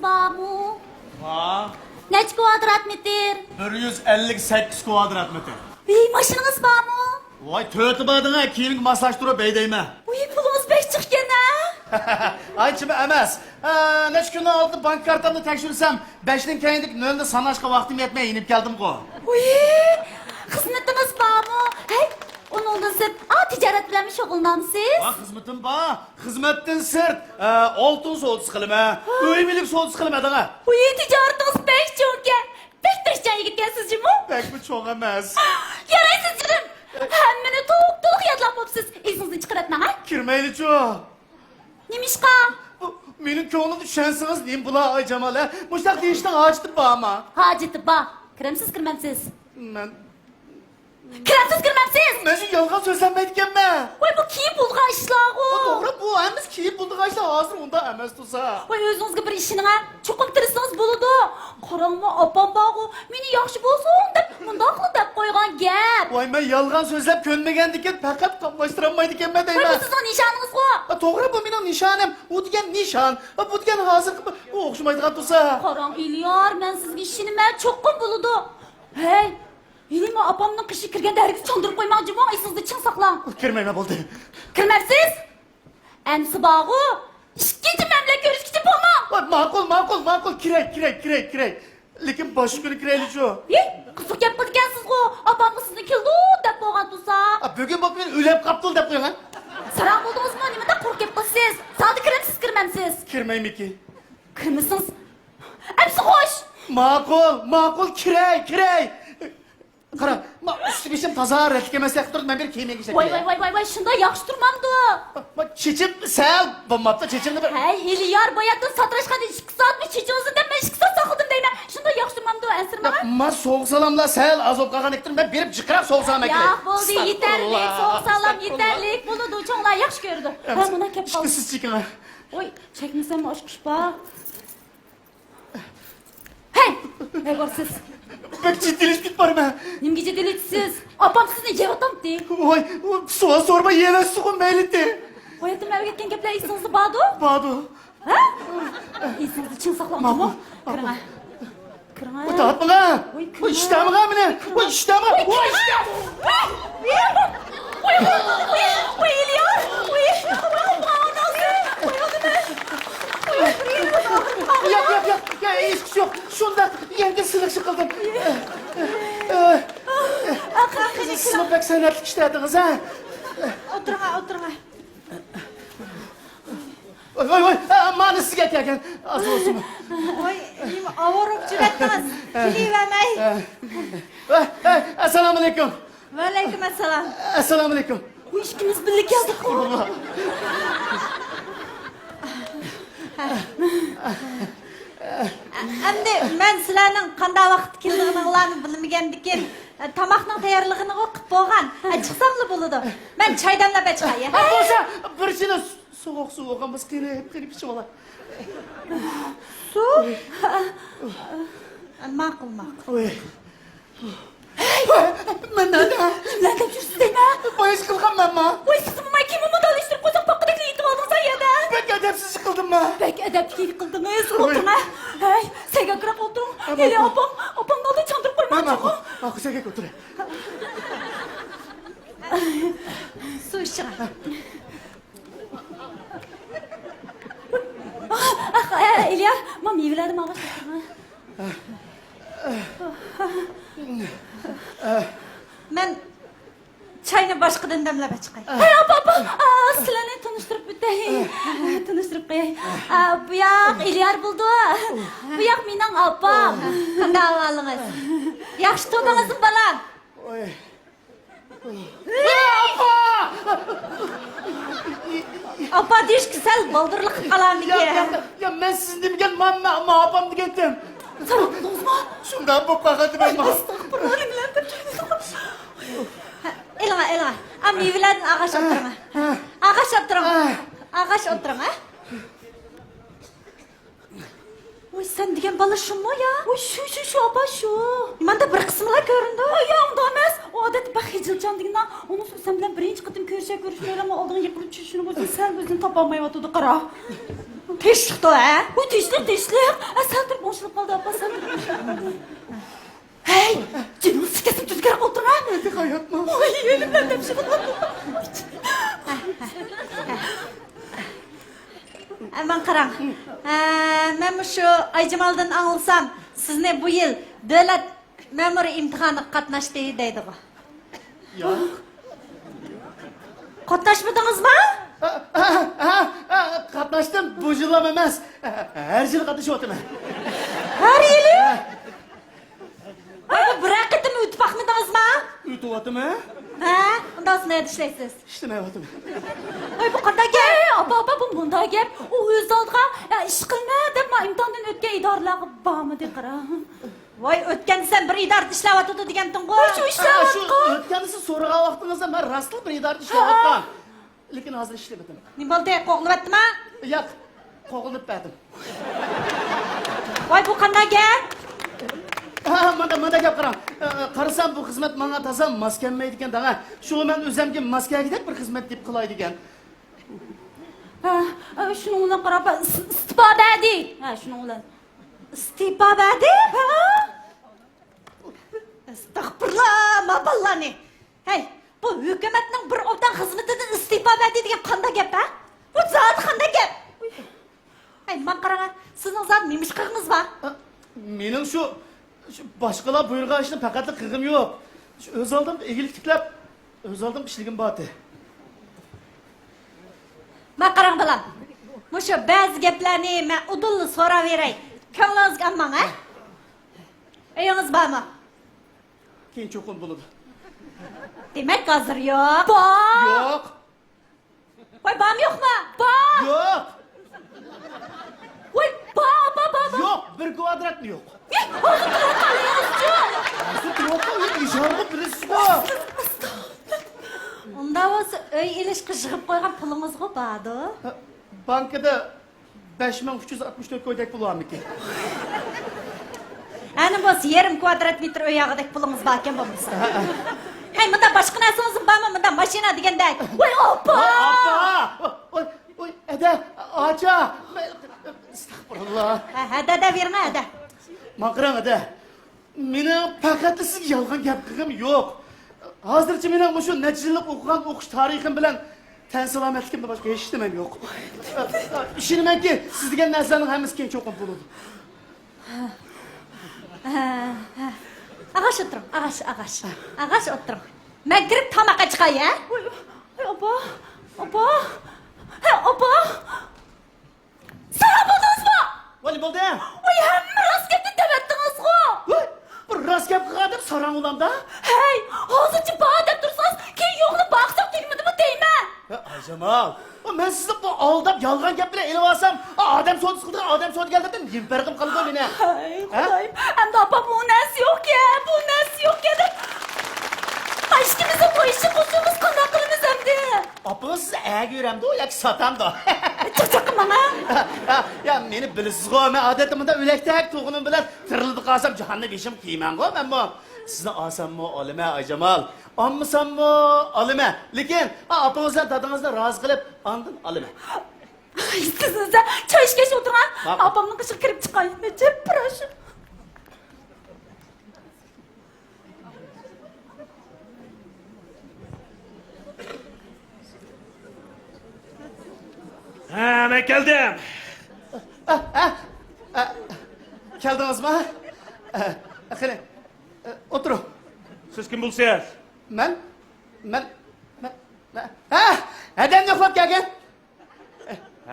maşınız var mı? Ha, Neç kvadrat metre? 158 kvadrat metre. Maşınız var mı? Vay tötü badına kiyimlik masaj duru beydeyme. Pulumuz 5 çıkken ha? Ayçımı emas. Neç günü aldı bank kartamda tekşürsem 5'nin keyindik nölde sanaşka vaktim yetmeye inip geldim ko. Hizmetiniz var mı? Hey, onun da siz ticaret bilen şoğullanmışsınız. Bak hizmetim ba, hizmetten sırt. Oltun soğut sıkılım ha. Üyemilik soğut sıkılım edana. Ticaretiniz 5 çıkken. Pek tırşcan yigitken sizce mi? Pek mi çok emas. Yaraysiz canım. Hemmeni toğuk yadlanmapsız. İzinizi çıkartma ha? Kirmeyli ço. Nemişka? Menin köyünü düşensiniz diyeyim bula ay Cemal'e. Muştak deyişten ağaçtır ba ama. Haceti ba. Kremsiz kırmemsiz. Ben... Kremsiz kırmemsiz. Ben şu yalgan sözlenmeydiken mi? Oy bu kim buldu işler o? Doğru bu emiz kiyip bulduk işte hazır onda emez tutsa. Oy özünüzge bir işini ha. Çok aktarırsanız buludu. Karanma apam bağı. Meni yaxşı bolsun dep mundaqlı dep koygan gap. Vay ben yalgan sözlep könmegendiken fakat kaplaştıramaydiken ben Oy deyme. bu sizin nişanınız o. Doğru bu benim nişanım. Bu diken nişan. Bu diken hazır. Bu okşumaydigan tutsa. Karan İlyar, ben sizge işini çok kun buludu. Hey. Yine mi apamның kışı kirgende herkes çandırıp koymakcı mı? Ay sizde çın saklan. Kirmeyme buldu. Kirmepsiz. Emsi bağı. İkinci memlek görüşkici bulma. Makul. Kirek. Lekin başı günü kireyli şu. Kısık yapmadı gensiz o. Apam mı sizin kildu dep boğan tutsa. Bugün bak beni ülep kaptıl dep diyor lan. Saran buldunuz mu? Nime de kork yapma siz. Sadı kiremsiz kirmemsiz. Kirmeyim ki. Kırmızsınız. Emsi hoş. Makul kirey. Kara, üstü biçim taza retkemesek durdum ben bir kiyime geçecek. Vay, şunda yaxşı durmamdı. Bak çiçim sen bombapta çiçimde bir... Hey, İlyar bayatın satraşkan 2 saat mi çiçeğinizi deme 2 saat sakıldım deyme. Şunda yaxşı durmamdı ensirme. Ma soğuk salamla sen azop kalkan ektirim ben berip çıkıram soğuk salam ekle. Ya buldu yeterlik, soğuk salam yeterlik. Buludu çoğunlar yaxşı gördü. Ben buna kep kaldım. Siz çıkın ha. Oy, çekmesem aşkış ba. Hey, ne varsız? Bak ciddilik bit var mı? Nimgice delitsiz. Apam sizin cevatam değil. Vay, suğa sorma yiyene suğun beylitti. Hayatım eve gitken kepler iyisinizi bağdı. Badu. Ha? İyisinizi çın saklandı mı? Kırına. Bu dağıtma lan. Oy, Bu iştahımı lan mine. Bu iştahımı. Bu iştahımı. Oy İlyar. Yap. Ya hiç yok. Şunda yenge sınık sıkıldım. Sınıf pek sanatlık işlerdiniz ha. Oturma. Oy. Aman siz gelken. Az olsun. Oy, avoruk cürettiniz. Kilivermey. Esselamu aleyküm. Ve aleyküm esselam. Esselamu aleyküm. Bu işkimiz birlik yazdık. Endi men sizlarning qanday vaqt kelganinglarni bilmagandikin tamoqning tayyorligini o'qib bo'lgan. Chiqsamli bo'ladi. Men choy damlab chiqay. Boşa bir şeyle soğuk ama kıyıp içim ola. Su? Ma'qul. Oy. Ben nerede? Kimlerden jürsüz deyme. Bayız kılgam ben ma. Oy sizin bu mayki mumma dalıştırıp koysak pakıdıklı yitip aldınız ya da. Ben edepsiz yıkıldım ma. Pek edepli yıkıldınız. Oturma. Hey, sega kırak oturun. Hele apam daldı çandırıp koymak çok. Aku sen otur. Su içirin. İlyar, ma meyvelerim ağaç. Men choyni boshqadan damlab chiqay. Hey apam, sizlarni tanıştırıp bitey. Tanıştırıp koyay. Bu yak İlyar buldu. Bu yak mening apam. Qanday ahvolingiz? Yaxshi to'dingizmi bolam? Oy. Apa deyishki sal baldirlik qilib qolarmiki. Ya ben sizin demeyen ma apam diyendim. Sen anladınız mı? Şundan bu pakatı ben ma. Estağfurullah. Elga. A meyvelarni ağaç o'tirma. Ağaç o'tirma. Ağaç o'tirma. Oy sen degan bola shumi ya? Oy shu opa shu. Manda bir qismlar ko'rindi. Ayağımda emas. O odat bak hicilcandigina. Onu sen bilen birinci kıtım görüşmeyeli ama aldığın yıkılıp çüşünü gözün sen gözün tapamayıp oturdu qara. tez chiqdi ha? Uy, tinchlik. Sal turib bo'shilib qoldi, opa, sal turib. Hey, jinni sikasib tuzgarib o'tirma. Hadi hayatma. Oy, elimdan depsi qildi. Aman qarang. Men shu Ayjamaldan anglasam, sizni bu yil davlat ma'muriy imtihoniga qatnashdi deydi-ku. Yo'q. Qatnashmadingizmi? Qatnashdim, bu yillam emas. Her yil qatnashyapman. Har yili? Ay, bir qitim o'tib baxmidingizmi? O'tyapman. Ha, unda siz nima ishlaysiz? Ishlayapman. Ay, bu qanday gap? Opa, bu bunday gap. U o'z oldiga ish qilma deb men imtihondan o'tgan idoralarga bormi deb qara. Voy, o'tgan sen bir idorada ishlayotdi degan-ku. Shu ishlayapti. Shu o'tganisi so'ragan vaqtingizda men rostli bir idarada ishlayapman. Lekin hozir ishlayapman. Nima bo'ldi? Qo'g'libyaptimi? Yo'q, qo'g'ilib berdim. Voy, bu qanday gap? Mana gap qarang. Qarasam bu xizmat menga tasam mos kelmaydi ekan daga. Shu men o'zimga mos kelgidek bir xizmat deb qilay degan. Shuni bilan qarab istiqbo berdi. Shuni bilan. Istifa berdi? Astagfirullah, maballani. Hey, bu hukumatning bir obdan xizmatidan istifa berdi degan qanday gap, ha? Bu zot qanday gap? Hey, men qarang, sizning zot mimishqingiz bor. Mening shu boshqalar buyurgan ishni faqatli qilg'im yo'q. Shu o'z oldim egilik tiklab, o'z oldim ishligim bordi. Men qarang bilan. Mushu ba'zi gaplarni men udulli so'raveray. Ko'nglingizga olmang, ha? Ayingiz bormi? Keyin cho'qin bo'ladi. Demak, hozir yo'q. Bor. Yo'q. Voy, bormi yo'qmi? Bor. Yo'q. Voy, bor. Yo'q, bir kvadratni yo'q. Hozir turib qolyapsiz-ku. Hozir turibman, ijarni bilasizmi? Unda bo'lsa uy ilishga yig'ib qo'ygan pulingiz-ku bordi. Bankada 5364 ko'ydek pul bormiki? Ana bo'lsa yarim kvadrat metr uy yog'idek pulingiz bor ekan bo'lmasa. Hey, bunda boshqa narsangiz bormi? Bunda mashina degandek. Voy, opa. Oy, ada, acha. Astagfirullah. Ha, dada berma, dada. Maqrang ada. Meni faqat sizga yolg'on gap qilgim yo'q. Hozircha mening shu necha yillik o'qigan o'qish tarixim bilan tan salomatligimdan boshqa hech nimam yo'q. Ishonamanki, siz degan narsaning hammasi keyin cho'qib bo'ladi. Ag'ash o'tiring, ag'ash o'tiring. Men kirib tomoqqa chiqay, ha? Voy, opa. Hey, opa. Sen bo'ldingizmi? Voy, bo'ldi? Voy, hamma rost gapni demayaptingizku. Voy, bir rost gap qilgan deb sarang ulamda. Hey, hozircha bor deb tursangiz, keyin yo'qni baqsaq tegmadimi deyman. Ayjamal, men sizni bu aldab yolg'on gap bilan elib olsam, odam sodisi qilgan, odam sodigarlardan nima farqim qoldi meni? Hey, Xudoyim. Endi opa bu narsa yo'q deb. Aşkımızı bu işi kuzumuz qanday qilamiz endi? Opa siz ag yuramdi o yoki sotamdi? Chaqchaqim mana. Ya meni bilasiz-ku, men odatimda o'laktak to'g'inim bilan tirilib qolsam jahannam ishim qiyman-ku men bu. Sizni olsammi olaman Ayjamal, olmasammi olaman. Lekin opangizdan dadangizdan rozi qilib, ondan olaman. Sizlar choy ichgacha o'tirgan. Opamning qishi kirib chiqaymi? Deb proшу. Ha, ben geldim. Keldingizmi? Qani, o'tiring. Siz kim bo'lsangiz? Men adam yo'qlab kelgan.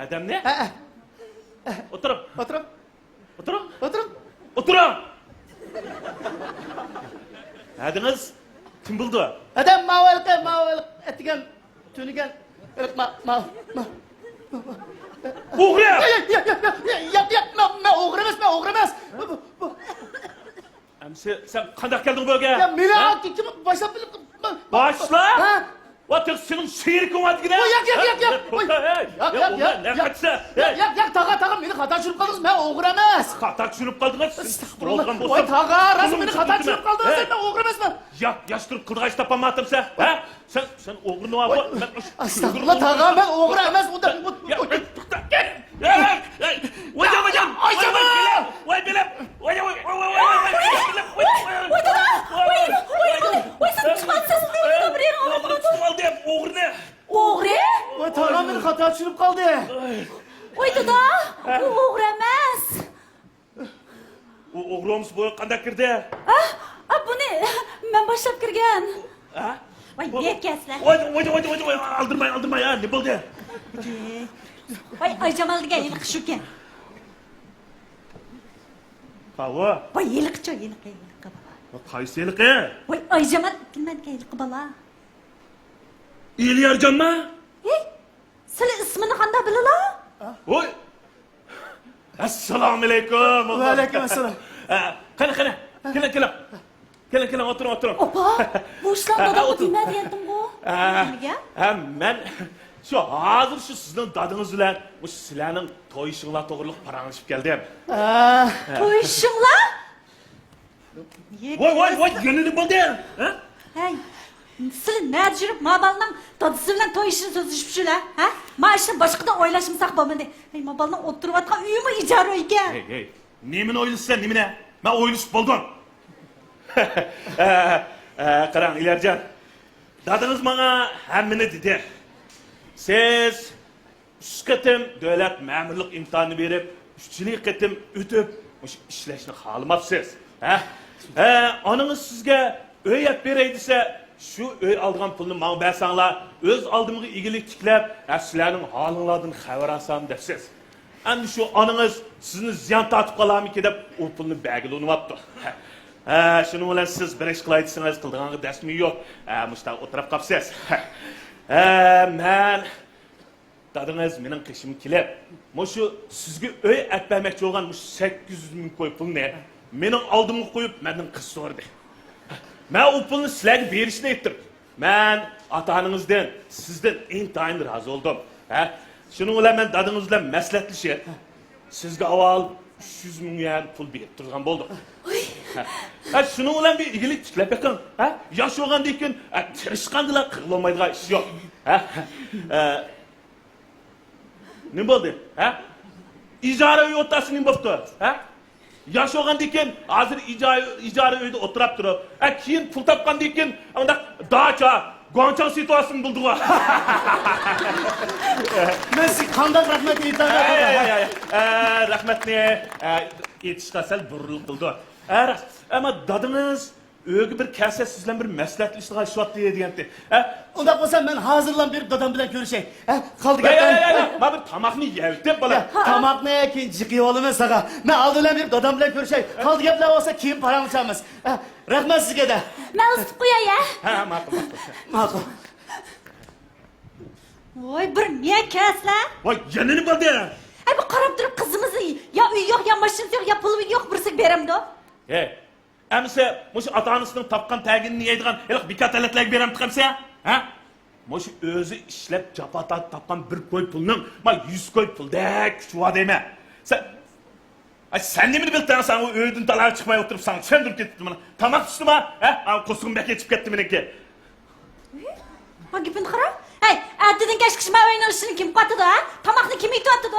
Adam ne? Oturun. O'tiring. Oturun. O'tiring. Oturun. Adınız kim buldu? Adam ma'val etgan, tunigan, Uğraya! men o'g'ri emas. Sen kandak geldin bu bölge. Ya meni kim başlab bilib. Başla! Ha? Otur senin şehirkin var gide. Oy, yak. Oy. Ne kaçsa? Yak, tağa, meni xata tushirib qaldingiz. Men o'g'ri emas. Xata tushunib qaldınız. Astagfirullah. Voy, tağa, rasm meni xata tushirib qaldingiz. Men o'g'ri emasman. Yaştırıp kırgaç tapamadın sen. Ha? Sen oğrunu var. Astagfirullah, tağa, men o'g'ri emas. O'g'ri? Voy, tağa, meni xata tushirib qoldi. Voy dada, u o'g'ri emas. Oğrumuz bu qanday kirdi? Buni men boshlab kirgan. Ha? Voy, ne keslar? Oy, aldırmay ha, ne bo'ldi? Voy, Ayjamal degan yilqi shukan. Qavo? Voy, yilqicha, yilqi. Qaysi yilqi? Voy, Ayjamal degan yilqi bola. İlyarjon mı? Sizlar ismini qanday bilalar? Oy. Assalomu alaykum. Va alaykum assalom. Kelin, oturun. Opa, bu ishlar dada dinladi degandim-ku. Nimaga? Men şu hazır şu sizin dadınız bilen bu sizlerning to'y ishinglar to'g'riliq paranglashib keldim. To'yishinglar? Voy, yana ne bo'ldi? Ha? Hey, sizlar nerede жүріп, Mabalning dadisi bilan to'y ishini so'zlashibsizlar, ha? Men ishni boshqadan o'ylashimsaq bo'lmadi. Hey, Mabalning o'tirib yotgan uyimi ijara ekan. Hey, nemini o'ylaysan, nemini? Men o'ylashib bo'ldim. Qarang, İlyarjon. Dadınız bana hammini dedi. Siz 3 qatim davlat ma'murlik imtihoni berib, 3-chi qatim o'tib, o'sha ishlashni xohlamabsiz. Ha? Onangiz sizga uy olib beray desa, shu uy olgan pulni menga bersanglar, o'z oldimga egilik tiklab, sizlarning holinglardan xabar olsam debsiz. Endi shu onangiz sizni ziyon tortib qolarmiki deb u pulni bagil unyapti. Şunu bilan siz bir ish qilay desangiz qildiganga dasmi yo'q. Mushta o'tirib qolsiz. Men dadingiz mening qishim kelib, shu sizga uy atpamoqchi bo'lgan 800 ming qo'y pulni mening oldimga qo'yib, mendan qiz so'radi. Men u pulni sizlarga berishni aytdim. Men ota-onangizdan, sizdan intayin rozi bo'ldim. Şunu bilan men dadingiz bilan maslahatlashib, sizga avval 300 ming yuan pul berib turgan bo'ldim. Şunu bilan bir igilik tiklab bakın. Yosh bo'lgandan keyin tirishqandilar qilolmaydigan ish yo'q. Ne bo'ldi? İjara uy o'rtasida nima bo'libdi? Yosh bo'lgandan keyin hozir ijara uyda o'tirib turib, keyin pul topgandan keyin unda dacha, gonchang situatsiyasini bildiga. Men sizga qanday rahmat aytaman? Rahmatni aytishga sal burilib qildi. Ama dadınız öyle bir kese sizle bir meslekleştiği şuat diye diyenti. Unda bo'lsa men hozirlan berib dadam bilan ko'rishay. Qoldi Ya, gapdan. ben bir tamakni yevdim bala. Tamoqni keyin jiqib olaman saga. Men oldindan berib dadam bilan ko'rishay. Qoldi gaplar bo'lsa keyin paranglashamiz. Rahmat sizga da. Men ustib qo'yay. Ma'qul. Ma'qul. Voy, bir ne keslar? Voy, yana nima bo'ldi? Ay, bu qarab turib qizimizni ya uy yo'q, ya mashinasi yo'q, ya puli yo'q birisiga beramdi. Əmsə, məşə ata-anasının tapqan təqini yeydiğən elə bikatalatlarga beram tiqamsa, məşə özü işləb cəfatat tapqan bir qoy pulunun, 100 qoy pulda küçü var demə. Sen nemini bildirsən, sən o öyüdün dalara çıxmaya oturub sən söndürüb getdin bana. Tamaq düşdü mə? Qosuğum bək keçib getdi meniki. Ha, gipini qara. Hey, erteden keşke şıma oynayışını kim katıdı ha? Tamakını kim itiyordu?